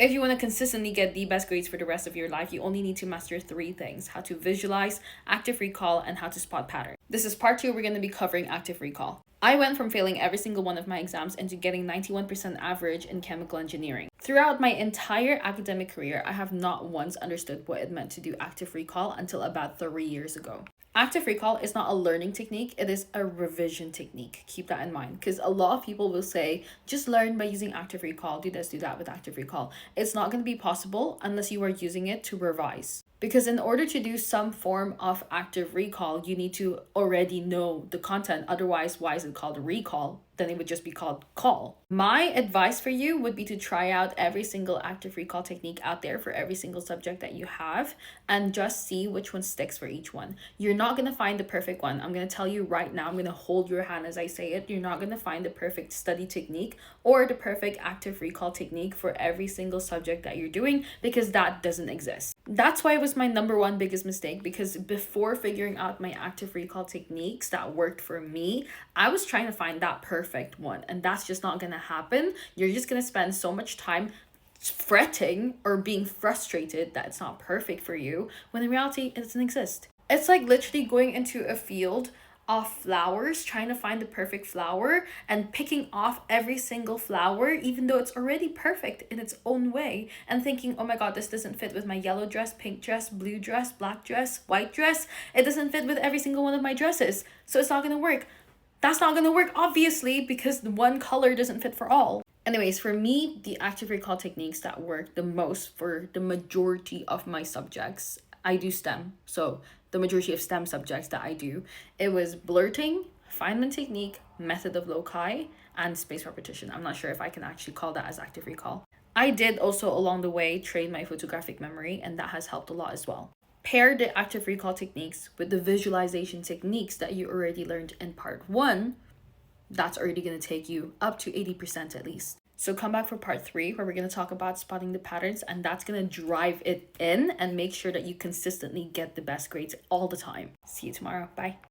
If you want to consistently get the best grades for the rest of your life, you only need to master 3 things: how to visualize, active recall, and how to spot patterns. This is part 2. We're going to be covering active recall. I went from failing every single one of my exams into getting 91% average in chemical engineering. Throughout my entire academic career, I have not once understood what it meant to do active recall until about 3 years ago. Active recall is not a learning technique, it is a revision technique. Keep that in mind, because a lot of people will say, just learn by using active recall, do this, do that with active recall. It's not going to be possible unless you are using it to revise. Because in order to do some form of active recall, you need to already know the content. Otherwise, why is it called a recall? Then it would just be called call. My advice for you would be to try out every single active recall technique out there for every single subject that you have and just see which one sticks for each one. You're not going to find the perfect one. I'm going to tell you right now, I'm going to hold your hand as I say it. You're not going to find the perfect study technique or the perfect active recall technique for every single subject that you're doing, because that doesn't exist. That's why it was my number one biggest mistake, because before figuring out my active recall techniques that worked for me, I was trying to find that perfect one, and that's just not going to happen. You're just going to spend so much time fretting or being frustrated that it's not perfect for you, when in reality it doesn't exist. It's like literally going into a field of flowers, trying to find the perfect flower and picking off every single flower, even though it's already perfect in its own way, and thinking, oh my god, this doesn't fit with my yellow dress, pink dress, blue dress, black dress, white dress. It doesn't fit with every single one of my dresses, so it's not going to work. That's not going to work, obviously, because the one color doesn't fit for all. Anyways, for me, the active recall techniques that work the most for the majority of my subjects, I do STEM. So the majority of STEM subjects that I do, it was blurting, Feynman technique, method of loci, and spaced repetition. I'm not sure if I can actually call that as active recall. I did also along the way train my photographic memory, and that has helped a lot as well. Pair the active recall techniques with the visualization techniques that you already learned in part 1. That's already going to take you up to 80% at least. So come back for part 3, where we're going to talk about spotting the patterns, and that's going to drive it in and make sure that you consistently get the best grades all the time. See you tomorrow. Bye.